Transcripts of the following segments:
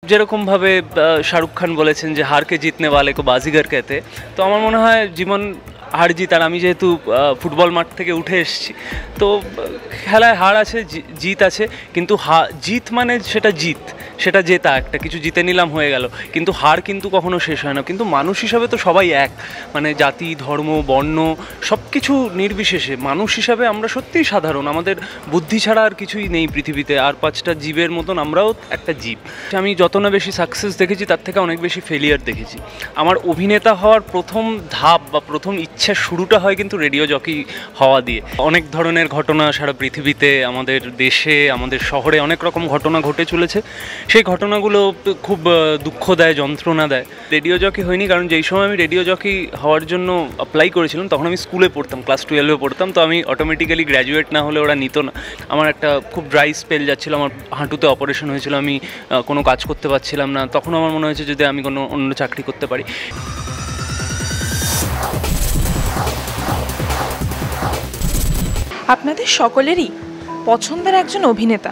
যেরকমভাবে শাহরুখ খান বলেছেন যে হারকে জিতনে ওয়ালে কো বাজিগর कहते, তো আমার মনে হয় জীবন হার জিত। আর আমি যেহেতু ফুটবল মাঠ থেকে উঠে এসেছি, তো খেলায় হার আছে, জিত আছে, কিন্তু জিত মানে সেটা জিত, সেটা জেতা, একটা কিছু জিতে নিলাম হয়ে গেল, কিন্তু হার কিন্তু কখনো শেষ হয় না। কিন্তু মানুষ হিসাবে তো সবাই এক, মানে জাতি ধর্ম বর্ণ সব কিছু নির্বিশেষে মানুষ হিসাবে আমরা সত্যিই সাধারণ। আমাদের বুদ্ধি ছাড়া আর কিছুই নেই পৃথিবীতে, আর পাঁচটা জীবের মতন আমরাও একটা জীব। আমি যত না বেশি সাকসেস দেখেছি তার থেকে অনেক বেশি ফেলিয়ার দেখেছি। আমার অভিনেতা হওয়ার প্রথম ধাপ বা প্রথম ইচ্ছার শুরুটা হয় কিন্তু রেডিও জকি হওয়া দিয়ে। অনেক ধরনের ঘটনা সারা পৃথিবীতে, আমাদের দেশে, আমাদের শহরে অনেক রকম ঘটনা ঘটে চলেছে। সেই ঘটনাগুলো খুব দুঃখ দেয়, যন্ত্রণা দেয়। রেডিও জকি হয়নি কারণ যেই সময় আমি রেডিও জকি হওয়ার জন্য অ্যাপ্লাই করেছিলাম তখন আমি স্কুলে পড়তাম, ক্লাস 12-এ পড়তাম, তো আমি অটোমেটিক্যালি গ্র্যাজুয়েট না হলে ওরা নিত না। আমার একটা খুব ড্রাই স্পেল যাচ্ছিলো, আমার হাঁটুতে অপারেশন হয়েছিল, আমি কোনো কাজ করতে পারছিলাম না। তখন আমার মনে হয়েছে যদি আমি কোনো অন্য চাকরি করতে পারি। আপনাদের সকলেরই পছন্দের একজন অভিনেতা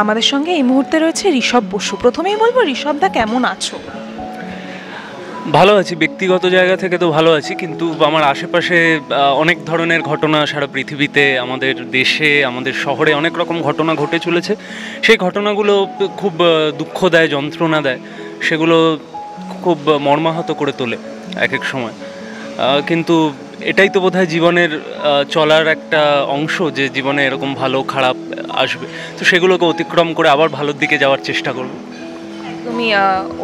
আমাদের সঙ্গে এই মুহূর্তে রয়েছে ঋষভ বসু। প্রথমেই বলবো, ঋষভদা কেমন আছো? ভালো আছি, ব্যক্তিগত জায়গা থেকে তো ভালো আছি, কিন্তু আমার আশেপাশে অনেক ধরনের ঘটনা সারা পৃথিবীতে, আমাদের দেশে, আমাদের শহরে অনেক রকম ঘটনা ঘটে চলেছে। সেই ঘটনাগুলো খুব দুঃখ দেয়, যন্ত্রণা দেয়, সেগুলো খুব মর্মাহত করে তোলে এক এক সময়। কিন্তু এটাই তো বোধহয় জীবনের চলার একটা অংশ, যে জীবনে এরকম ভালো খারাপ আসবে, তো সেগুলোকে অতিক্রম করে আবার ভালোর দিকে যাওয়ার চেষ্টা করব। তুমি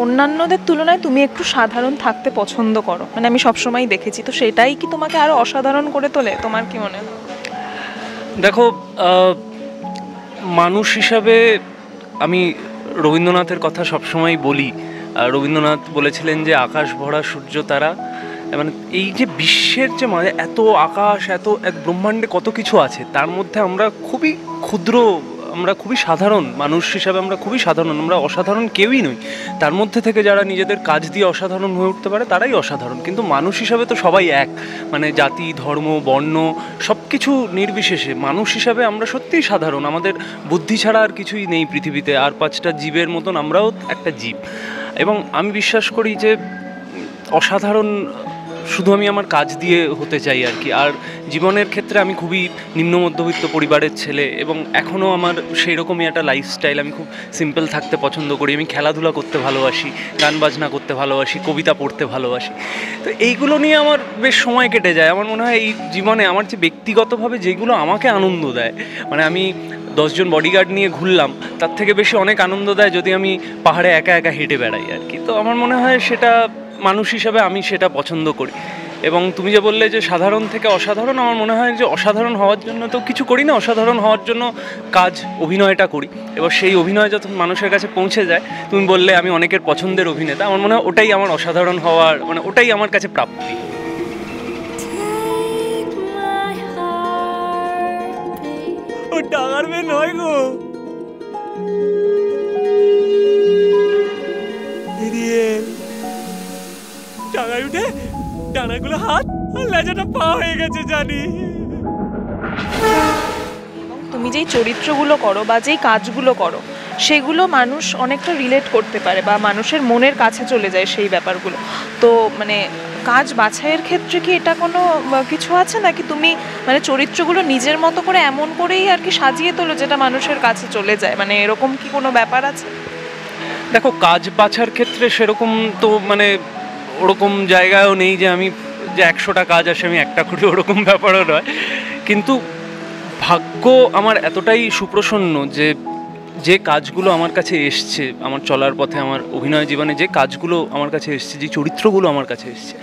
অন্যান্যদের তুলনায় তুমি একটু সাধারণ থাকতে পছন্দ করো, মানে আমি সবসময় দেখেছি, তো সেটাই কি তোমাকে আরো অসাধারণ করে তোলে? তোমার কি মনে হয়? দেখো, মানুষ হিসাবে আমি রবীন্দ্রনাথের কথা সবসময় বলি। রবীন্দ্রনাথ বলেছিলেন যে আকাশ ভরা সূর্য তারা, মানে এই যে বিশ্বের যে মানে এত আকাশ, এত এক ব্রহ্মাণ্ডে কত কিছু আছে, তার মধ্যে আমরা খুবই ক্ষুদ্র, আমরা খুবই সাধারণ মানুষ হিসাবে, আমরা খুবই সাধারণ, আমরা অসাধারণ কেউই নই। তার মধ্যে থেকে যারা নিজেদের কাজ দিয়ে অসাধারণ হয়ে উঠতে পারে তারাই অসাধারণ। কিন্তু মানুষ হিসাবে তো সবাই এক, মানে জাতি ধর্ম বর্ণ সব কিছু নির্বিশেষে মানুষ হিসাবে আমরা সত্যিই সাধারণ। আমাদের বুদ্ধি ছাড়া আর কিছুই নেই পৃথিবীতে, আর পাঁচটা জীবের মতন আমরাও একটা জীব। এবং আমি বিশ্বাস করি যে অসাধারণ শুধু আমি আমার কাজ দিয়ে হতে চাই আর কি। আর জীবনের ক্ষেত্রে আমি খুবই নিম্ন মধ্যবিত্ত পরিবারের ছেলে, এবং এখনও আমার সেই রকমই একটা লাইফস্টাইল। আমি খুব সিম্পল থাকতে পছন্দ করি, আমি খেলাধুলা করতে ভালোবাসি, গান বাজনা করতে ভালোবাসি, কবিতা পড়তে ভালোবাসি। তো এইগুলো নিয়ে আমার বেশ সময় কেটে যায়। আমার মনে হয় এই জীবনে আমার যে ব্যক্তিগতভাবে যেগুলো আমাকে আনন্দ দেয়, মানে আমি 10 জন বডিগার্ড নিয়ে ঘুরলাম, তার থেকে বেশি অনেক আনন্দ দেয় যদি আমি পাহাড়ে একা একা হেঁটে বেড়াই আর কি। তো আমার মনে হয় সেটা মানুষ হিসাবে আমি সেটা পছন্দ করি। এবং তুমি যে বললে যে সাধারণ থেকে অসাধারণ, আমার মনে হয় যে অসাধারণ হওয়ার জন্য তো কিছু করি না, অসাধারণ হওয়ার জন্য কাজ, অভিনয়টা করি। এবার সেই অভিনয় যখন মানুষের কাছে পৌঁছে যায়, তুমি বললে আমি অনেকের পছন্দের অভিনেতা, আমার মনে হয় ওটাই আমার অসাধারণ হওয়ার, মানে ওটাই আমার কাছে প্রাপ্তি। ও টাকার বের নয় গো, টাকায় উঠে ডানাগুলো হাত আর লেজাটা পা হয়ে গেছে জানি। তুমি যেই চরিত্রগুলো করো বা যেই কাজগুলো করো, সেগুলো মানুষ অনেকটা রিলেট করতে পারে বা মানুষের মনের কাছে চলে যায় সেই ব্যাপারগুলো। তো মানে কাজ বাছাইয়ের ক্ষেত্রে কি এটা কোনো কিছু আছে, নাকি তুমি মানে চরিত্রগুলো নিজের মতো করে এমন করেই আর কি সাজিয়ে তোলো যেটা মানুষের কাছে চলে যায়, মানে এরকম কি কোনো ব্যাপার আছে? দেখো, কাজ বাছার ক্ষেত্রে সেরকম তো মানে ওরকম জায়গায়ও নেই যে আমি যে 100টা কাজ আসে আমি একটা করি, ওরকম ব্যাপারও নয়। কিন্তু ভাগ্য আমার এতটাই সুপ্রসন্ন যে যে কাজগুলো আমার কাছে এসছে আমার চলার পথে, আমার অভিনয় জীবনে যে কাজগুলো আমার কাছে এসছে, যে চরিত্রগুলো আমার কাছে এসছে,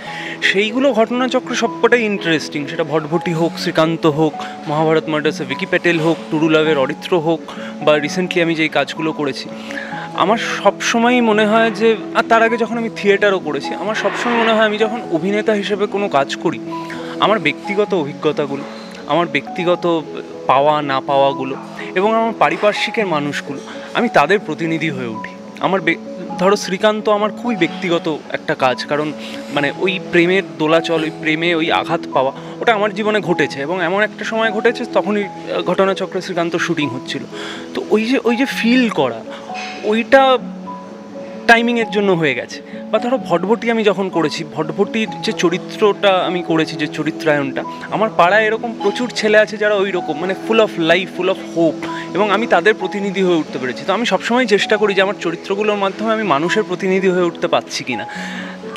সেইগুলো ঘটনাচক্র সবকটাই ইন্টারেস্টিং। সেটা ভটভটি হোক, শ্রীকান্ত হোক, মহাভারত মার্ডার্সে ভিকি প্যাটেল হোক, টুরু লাভের অরিত্র হোক, বা রিসেন্টলি আমি যেই কাজগুলো করেছি, আমার সবসময়ই মনে হয় যে, আর তার আগে যখন আমি থিয়েটারও করেছি, আমার সবসময় মনে হয় আমি যখন অভিনেতা হিসেবে কোনো কাজ করি, আমার ব্যক্তিগত অভিজ্ঞতাগুলো, আমার ব্যক্তিগত পাওয়া না পাওয়াগুলো এবং আমার পারিপার্শ্বিকের মানুষগুলো, আমি তাদের প্রতিনিধি হয়ে উঠি। আমার ধরো শ্রীকান্ত আমার খুবই ব্যক্তিগত একটা কাজ, কারণ মানে ওই প্রেমের দোলাচল, ওই প্রেমে ওই আঘাত পাওয়া, ওটা আমার জীবনে ঘটেছে এবং এমন একটা সময় ঘটেছে তখনই ঘটনাচক্রে শ্রীকান্ত শুটিং হচ্ছিল। তো ওই যে ফিল করা, ওইটা টাইমিংয়ের জন্য হয়ে গেছে। বা ধরো ভটভটি আমি যখন করেছি, ভটভটির যে চরিত্রটা আমি করেছি, যে চরিত্রায়নটা, আমার পাড়ায় এরকম প্রচুর ছেলে আছে যারা ওই রকম মানে full of life, full of hope, এবং আমি তাদের প্রতিনিধি হয়ে উঠতে পেরেছি। তো আমি সবসময় চেষ্টা করি যে আমার চরিত্রগুলোর মাধ্যমে আমি মানুষের প্রতিনিধি হয়ে উঠতে পারছি কিনা।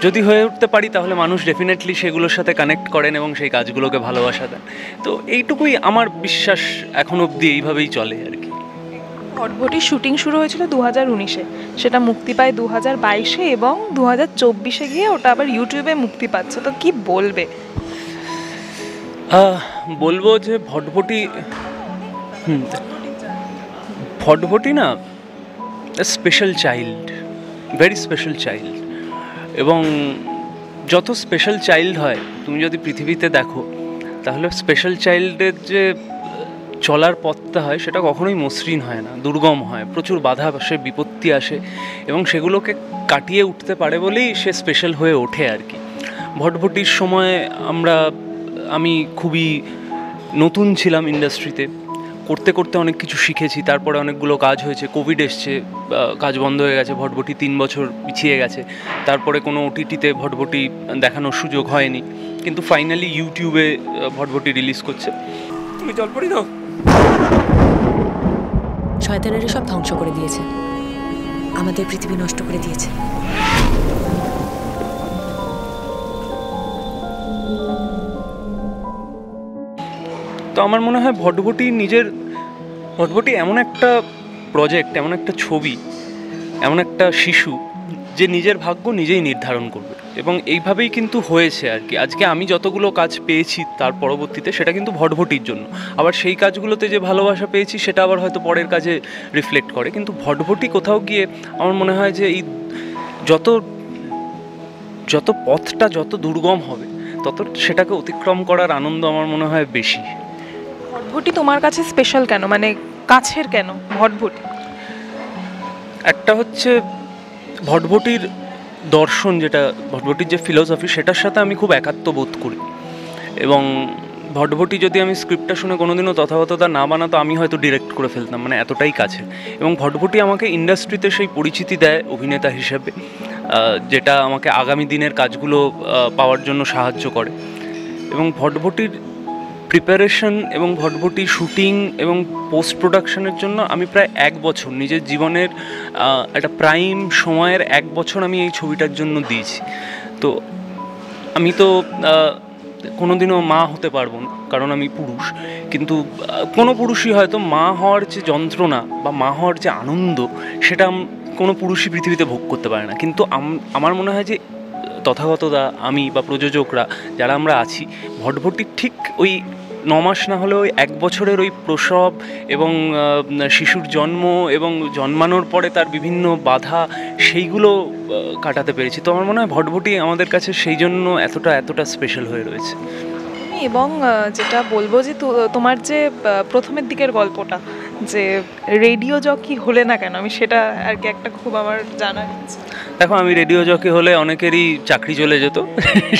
যদি হয়ে উঠতে পারি তাহলে মানুষ ডেফিনেটলি সেগুলোর সাথে কানেক্ট করেন এবং সেই কাজগুলোকে ভালোবাসা দেন। তো এইটুকুই আমার বিশ্বাস, এখন অবধি এইভাবেই চলে আর কি। ভটভটির শুটিং শুরু হয়েছিল 2019-এ, সেটা মুক্তি পায় 2022-এ এবং 2024-এ গিয়ে ওটা আবার ইউটিউবে মুক্তি পাচ্ছে। তো কি বলবে? বলবো যে ভটভটি ভটভটি না special child, very special child. এবং যত স্পেশাল চাইল্ড হয় তুমি যদি পৃথিবীতে দেখো, তাহলে স্পেশাল চাইল্ডের যে চলার পথটা হয় সেটা কখনোই মসৃণ হয় না, দুর্গম হয়, প্রচুর বাধা আসে, বিপত্তি আসে, এবং সেগুলোকে কাটিয়ে উঠতে পারে বলেই সে স্পেশাল হয়ে ওঠে আর কি। ভটভটির সময় আমি খুবই নতুন ছিলাম ইন্ডাস্ট্রিতে, করতে করতে অনেক কিছু শিখেছি, তারপরে অনেকগুলো কাজ হয়েছে, কোভিড এসছে, কাজ বন্ধ হয়ে গেছে, ভটভটি 3 বছর পিছিয়ে গেছে, তারপরে কোনো ওটিটিতে ভটভটি দেখানোর সুযোগ হয়নি, কিন্তু ফাইনালি ইউটিউবে ভটভটি রিলিজ করছে। তুমি জল পড়ি দাও। শয়তানেরা সব ধ্বংস করে দিয়েছে, আমাদের পৃথিবী নষ্ট করে দিয়েছে। তো আমার মনে হয় ভটভটি এমন একটা প্রজেক্ট, এমন একটা ছবি, এমন একটা শিশু যে নিজের ভাগ্য নিজেই নির্ধারণ করবে, এবং এইভাবেই কিন্তু হয়েছে আর কি। আজকে আমি যতগুলো কাজ পেয়েছি তার পরবর্তীতে সেটা কিন্তু ভটভটির জন্য, আবার সেই কাজগুলোতে যে ভালোবাসা পেয়েছি সেটা আবার হয়তো পরের কাজে রিফ্লেক্ট করে, কিন্তু ভটভটি কোথাও গিয়ে আমার মনে হয় যে এই যত পথটা যত দুর্গম হবে তত সেটাকে অতিক্রম করার আনন্দ আমার মনে হয় বেশি। ভটভটি তোমার কাছে স্পেশাল কেন, মানে কাছের কেন ভটভটি? একটা হচ্ছে ভটভটির দর্শন, যেটা ভটভটির যে ফিলোসফি, সেটার সাথে আমি খুব একাত্ম বোধ করি, এবং ভটভটি যদি আমি স্ক্রিপ্টটা শুনে কোনোদিনও তথাগততা না বানাতো আমি হয়তো ডিরেক্ট করে ফেলতাম, মানে এতটাই কাছে। এবং ভটভটি আমাকে ইন্ডাস্ট্রিতে সেই পরিচিতি দেয় অভিনেতা হিসেবে, যেটা আমাকে আগামী দিনের কাজগুলো পাওয়ার জন্য সাহায্য করে। এবং ভটভটির প্রিপারেশন এবং ভটভটি শুটিং এবং পোস্ট প্রোডাকশনের জন্য আমি প্রায় 1 বছর নিজের জীবনের একটা প্রাইম সময়ের 1 বছর আমি এই ছবিটার জন্য দিয়েছি। তো আমি তো কোনোদিনও মা হতে পারবো না, কারণ আমি পুরুষ, কিন্তু কোনো পুরুষই হয়তো মা হওয়ার যে যন্ত্রণা বা মা হওয়ার যে আনন্দ সেটা কোনো পুরুষই পৃথিবীতে ভোগ করতে পারে না। কিন্তু আমার মনে হয় যে তথাগতরা, আমি বা প্রযোজকরা যারা আমরা আছি, ভটভটির ঠিক ওই 9 মাস না হলেও 1 বছরের ওই প্রসব এবং শিশুর জন্ম এবং জন্মানোর পরে তার বিভিন্ন বাধা, সেইগুলো কাটাতে পেরেছি। তো আমার মনে হয় ভটভটি আমাদের কাছে সেই জন্য এতটা স্পেশাল হয়ে রয়েছে। এবং যেটা বলবো যে তোমার যে প্রথমের দিকের গল্পটা, যে রেডিও জকি হলে না কেন, আমি সেটা আর কি একটা খুব আমার জানার ইচ্ছে। দেখো, আমি রেডিও জকি হলে অনেকেরই চাকরি চলে যেত,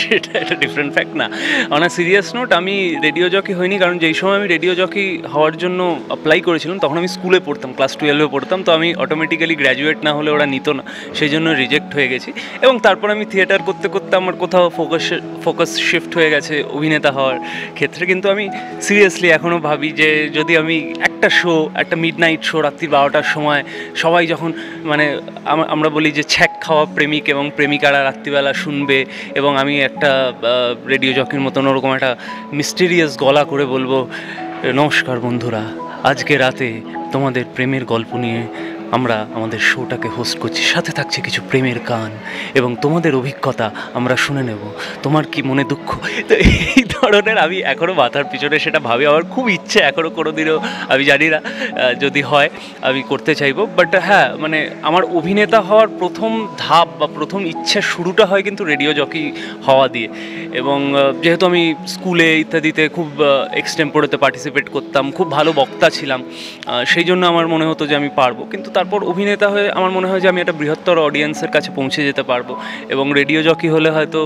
সেটা একটা ডিফারেন্ট ফ্যাক্ট না। অন আ সিরিয়াস নোট, আমি রেডিও জকি হইনি, কারণ যেই সময় আমি রেডিও জকি হওয়ার জন্য অ্যাপ্লাই করেছিলাম তখন আমি স্কুলে পড়তাম, ক্লাস 12-এ পড়তাম। তো আমি অটোমেটিক্যালি গ্র্যাজুয়েট না হলে ওরা নিত না, সেই জন্য রিজেক্ট হয়ে গেছি। এবং তারপর আমি থিয়েটার করতে করতে আমার কোথাও ফোকাস শিফট হয়ে গেছে অভিনেতা হওয়ার ক্ষেত্রে। কিন্তু আমি সিরিয়াসলি এখনও ভাবি যে যদি আমি একটা মিডনাইট শো রাত্রি 12টার সময়, সবাই যখন মানে আমরা বলি যে ছ্যাক খাওয়া প্রেমিক এবং প্রেমিকারা রাত্রিবেলা শুনবে, এবং আমি একটা রেডিও জকির মতন ওরকম একটা মিস্টেরিয়াস গলা করে বলবো, নমস্কার বন্ধুরা, আজকে রাতে তোমাদের প্রেমের গল্প নিয়ে আমরা আমাদের শোটাকে হোস্ট করছি, সাথে থাকছে কিছু প্রেমের গান, এবং তোমাদের অভিজ্ঞতা আমরা শুনে নেব, তোমার কি মনে দুঃখ। তো এই ধরনের আমি এখনও মাথার পিছনে সেটা ভাবি, আমার খুব ইচ্ছে, এখনও কোনো দিনও আমি জানি না, যদি হয় আমি করতে চাইবো। বাট হ্যাঁ, মানে আমার অভিনেতা হওয়ার প্রথম ধাপ বা প্রথম ইচ্ছার শুরুটা হয় কিন্তু রেডিও জকি হওয়া দিয়ে। এবং যেহেতু আমি স্কুলে ইত্যাদিতে খুব এক্সটেম্পোরেতে পার্টিসিপেট করতাম, খুব ভালো বক্তা ছিলাম, সেই জন্য আমার মনে হতো যে আমি পারবো। কিন্তু তারপর অভিনেতা হয়ে আমার মনে হয় যে আমি একটা বৃহত্তর অডিয়েন্সের কাছে পৌঁছে যেতে পারবো, এবং রেডিও জকি হলে হয়তো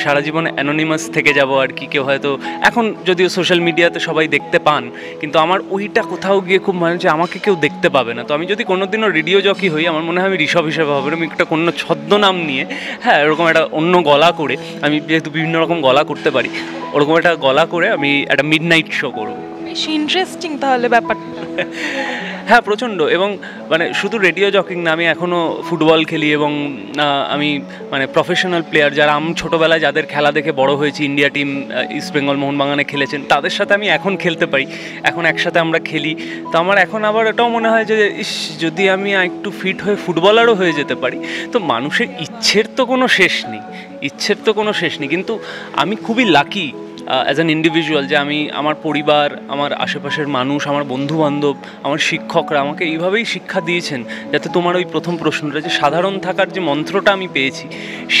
সারা জীবন অ্যানোনিমাস থেকে যাবো আর কি, কেউ হয়তো হয়তো এখন যদিও সোশ্যাল মিডিয়াতে সবাই দেখতে পান, কিন্তু আমার ওইটা কোথাও গিয়ে খুব মনে হচ্ছে আমাকে কেউ দেখতে পাবে না। তো আমি যদি কোনোদিনও রেডিও জকি হই, আমার মনে হয় আমি ঋষভ হিসেবে হবে, আমি একটা কোনো ছদ্মনাম নিয়ে, হ্যাঁ এরকম একটা অন্য গলা করে, আমি যেহেতু বিভিন্ন রকম গলা করতে পারি, ওরকম একটা গলা করে আমি একটা মিডনাইট শো করবো। বেশ ইন্টারেস্টিং তাহলে ব্যাপারটা। হ্যাঁ প্রচণ্ড। এবং মানে শুধু রেডিও জকিং না, আমি এখনও ফুটবল খেলি এবং আমি মানে প্রফেশনাল প্লেয়ার যারা আমি ছোটোবেলায় যাদের খেলা দেখে বড় হয়েছি, ইন্ডিয়া টিম, ইস্ট বেঙ্গল মোহনবাগানে খেলেছেন, তাদের সাথে আমি এখন খেলতে পারি, এখন একসাথে আমরা খেলি। তো আমার এখন আবার এটাও মনে হয় যে ইস, যদি আমি একটু ফিট হয়ে ফুটবলারও হয়ে যেতে পারি। তো মানুষের ইচ্ছের তো কোনো শেষ নেই, ইচ্ছের তো কোনো শেষ নেই, কিন্তু আমি খুবই লাকি অ্যাজ অ্যান ইন্ডিভিজুয়াল যে আমি, আমার পরিবার, আমার আশেপাশের মানুষ, আমার বন্ধুবান্ধব, আমার শিক্ষকরা আমাকে এইভাবেই শিক্ষা দিয়েছেন যাতে তোমার ওই প্রথম প্রশ্নটা যে সাধারণ থাকার যে মন্ত্রটা আমি পেয়েছি,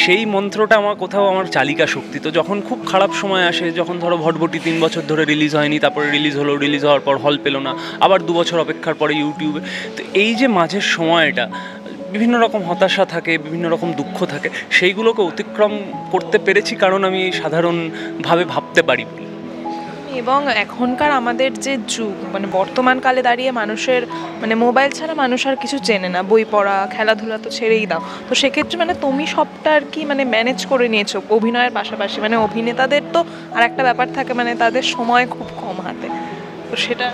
সেই মন্ত্রটা আমার কোথাও আমার চালিকা শক্তি। তো যখন খুব খারাপ সময় আসে, যখন ধরো ভটভটি 3 বছর ধরে রিলিজ হয়নি, তারপরে রিলিজ হলো, রিলিজ হওয়ার পর হল পেলো না, আবার 2 বছর অপেক্ষার পরে ইউটিউবে, তো এই যে মাঝের সময়টা বিভিন্ন রকম হতাশা থাকে, বিভিন্ন রকম দুঃখ থাকে, সেইগুলোকে অতিক্রম করতে পেরেছি কারণ আমি সাধারণভাবে ভাবতে পারি। এবং এখনকার আমাদের যে যুগ, মানে বর্তমানকালে দাঁড়িয়ে মানুষের মানে মোবাইল ছাড়া মানুষ আর কিছু চেনে না, বই পড়া, খেলাধুলা তো ছেড়েই দাও। তো সেক্ষেত্রে মানে তুমি সবটা আর কি মানে ম্যানেজ করে নিয়েছো অভিনয়ের পাশাপাশি। মানে অভিনেতাদের তো আর একটা ব্যাপার থাকে, মানে তাদের সময় খুব কম হাতে, তো সেটা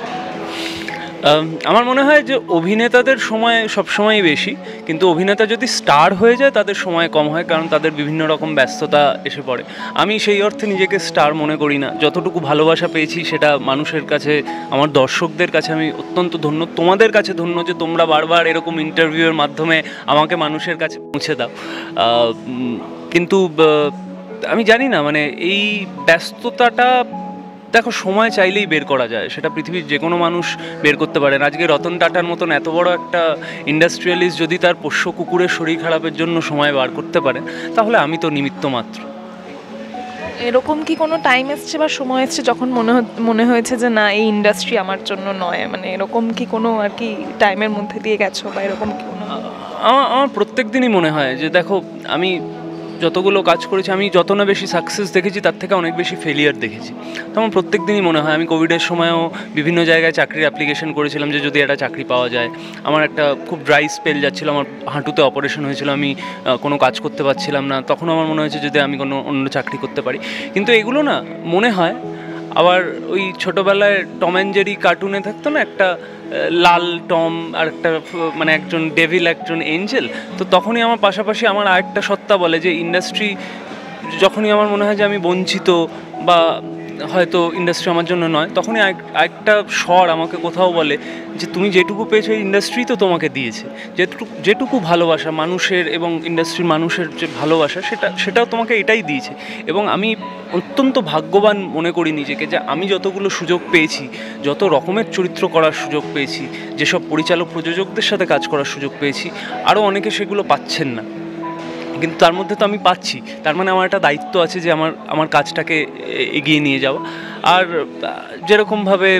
আমার মনে হয় যে অভিনেতাদের সময় সবসময়ই বেশি, কিন্তু অভিনেতা যদি স্টার হয়ে যায় তাদের সময় কম হয়, কারণ তাদের বিভিন্ন রকম ব্যস্ততা এসে পড়ে। আমি সেই অর্থে নিজেকে স্টার মনে করি না। যতটুকু ভালোবাসা পেয়েছি সেটা মানুষের কাছে, আমার দর্শকদের কাছে আমি অত্যন্ত ধন্য, তোমাদের কাছে ধন্য যে তোমরা বারবার এরকম ইন্টারভিউয়ের মাধ্যমে আমাকে মানুষের কাছে পৌঁছে দাও। কিন্তু আমি জানি না, মানে এই ব্যস্ততাটা দেখো সময় চাইলেই বের করা যায়, সেটা পৃথিবীর যে কোনো মানুষ বের করতে পারেন। আজকে রতন টাটার মতন এত বড় একটা ইন্ডাস্ট্রিয়ালিস্ট যদি তার পোষ্য কুকুরের শরীর খারাপের জন্য সময় বার করতে পারে, তাহলে আমি তো নিমিত্ত মাত্র। এরকম কি কোনো টাইম এসছে বা সময় এসছে যখন মনে হয়েছে যে না, এই ইন্ডাস্ট্রি আমার জন্য নয়? মানে এরকম কি কোনো আর কি টাইমের মধ্যে দিয়ে গেছো বা এরকম কি কোনো? আমার প্রত্যেক দিনই মনে হয় যে দেখো, আমি যতগুলো কাজ করেছি, আমি যত না বেশি সাকসেস দেখেছি তার থেকে অনেক বেশি ফেলিয়ার দেখেছি। তো আমার প্রত্যেক দিনই মনে হয়, আমি কোভিডের সময়ও বিভিন্ন জায়গায় চাকরির অ্যাপ্লিকেশন করেছিলাম যে যদি একটা চাকরি পাওয়া যায়। আমার একটা খুব ড্রাই স্পেল যাচ্ছিল, আমার হাঁটুতে অপারেশন হয়েছিল, আমি কোনো কাজ করতে পারছিলাম না, তখন আমার মনে হয়েছে যদি আমি কোনো অন্য চাকরি করতে পারি। কিন্তু এগুলো না মনে হয় আবার ওই ছোটোবেলায় টম অ্যান্ড জেরি কার্টুনে থাকতো না, একটা লাল টম আর একটা মানে একজন ডেভিল, একজন এঞ্জেল। তো তখনই আমার পাশাপাশি আমার আরেকটা সত্তা বলে যে ইন্ডাস্ট্রি, যখনই আমার মনে হয় যে আমি বঞ্চিত বা হয়তো ইন্ডাস্ট্রি আমার জন্য নয়, তখনই আরেকটা স্বর আমাকে কোথাও বলে যে তুমি যেটুকু পেয়েছো এই ইন্ডাস্ট্রি তো তোমাকে দিয়েছে, যেটুকু ভালোবাসা মানুষের এবং ইন্ডাস্ট্রির মানুষের যে ভালোবাসা, সেটাও তোমাকে এটাই দিয়েছে। এবং আমি অত্যন্ত ভাগ্যবান মনে করি নিজেকে যে আমি যতগুলো সুযোগ পেয়েছি, যত রকমের চরিত্র করার সুযোগ পেয়েছি, যেসব পরিচালক প্রযোজকদের সাথে কাজ করার সুযোগ পেয়েছি, আরও অনেকে সেগুলো পাচ্ছেন না, কিন্তু তার মধ্যে তো আমি পাচ্ছি। তার মানে আমার একটা দায়িত্ব আছে যে আমার কাজটাকে এগিয়ে নিয়ে যাওয়া। আর যেরকমভাবে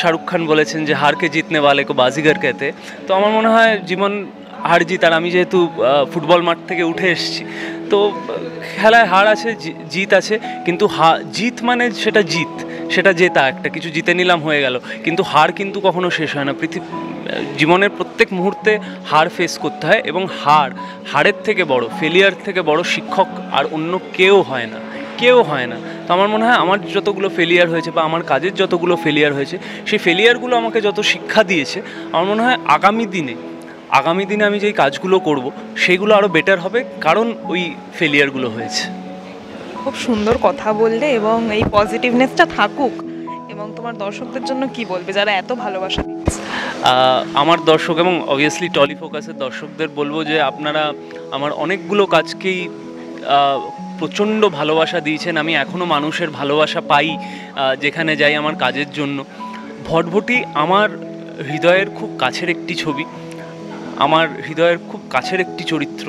শাহরুখ খান বলেছেন যে হারকে জিতনে ওয়ালে কো বাজিগর कहते, তো আমার মনে হয় জীবন হার জিত। আর আমি যেহেতু ফুটবল মাঠ থেকে উঠে এসেছি, তো খেলায় হার আছে, জিত আছে, কিন্তু জিত মানে সেটা জেতা, একটা কিছু জিতে নিলাম হয়ে গেল, কিন্তু হার কিন্তু কখনো শেষ হয় না। জীবনের প্রত্যেক মুহূর্তে হার ফেস করতে হয়, এবং হারের থেকে বড়, ফেলিয়ার থেকে বড় শিক্ষক আর অন্য কেউ হয় না। তো আমার মনে হয় আমার যতগুলো ফেলিয়ার হয়েছে বা আমার কাজের যতগুলো ফেলিয়ার হয়েছে, সেই ফেলিয়ারগুলো আমাকে যত শিক্ষা দিয়েছে, আমার মনে হয় আগামী দিনে আমি যেই কাজগুলো করব সেগুলো আরও বেটার হবে, কারণ ওই ফেলিয়ারগুলো হয়েছে। খুব সুন্দর কথা বললে, এবং এই পজিটিভনেসটা থাকুক। এবং তোমার দর্শকদের জন্য কি বলবে যারা এত ভালোবাসা দিচ্ছে? আমার দর্শক এবং অবভিয়াসলি টলিফোকাসের দর্শকদের বলবো যে আপনারা আমার অনেকগুলো কাজকেই প্রচণ্ড ভালোবাসা দিয়েছেন। আমি এখনও মানুষের ভালোবাসা পাই যেখানে যাই আমার কাজের জন্য। ভটভটি আমার হৃদয়ের খুব কাছের একটি ছবি, আমার হৃদয়ের খুব কাছের একটি চরিত্র,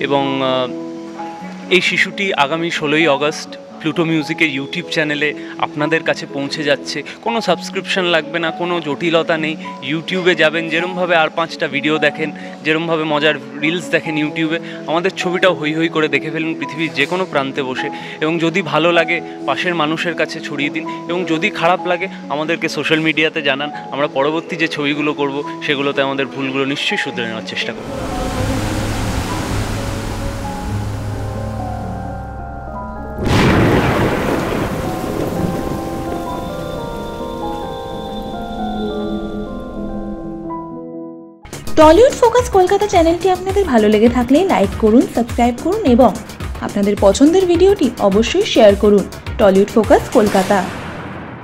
এবং এই শিশুটি আগামী 16ই অগস্ট প্লুটো মিউজিকের ইউটিউব চ্যানেলে আপনাদের কাছে পৌঁছে যাচ্ছে। কোনো সাবস্ক্রিপশন লাগবে না, কোনো জটিলতা নেই। ইউটিউবে যাবেন, যেরমভাবে আর 5টা ভিডিও দেখেন, যেরমভাবে মজার রিলস দেখেন ইউটিউবে, আমাদের ছবিটাও হই হই করে দেখে ফেলুন পৃথিবীর যে কোনো প্রান্তে বসে। এবং যদি ভালো লাগে পাশের মানুষের কাছে ছড়িয়ে দিন, এবং যদি খারাপ লাগে আমাদেরকে সোশ্যাল মিডিয়াতে জানান। আমরা পরবর্তী যে ছবিগুলো করব সেগুলোতে আমাদের ভুলগুলো নিশ্চয়ই শুধরে নেওয়ার চেষ্টা করব। টলিউড ফোকাস কলকাতা চ্যানেলটি আপনাদের ভালো লেগে থাকলে লাইক করুন, সাবস্ক্রাইব করুন এবং আপনাদের পছন্দের ভিডিওটি অবশ্যই শেয়ার করুন। Tollywood focus Kolkata.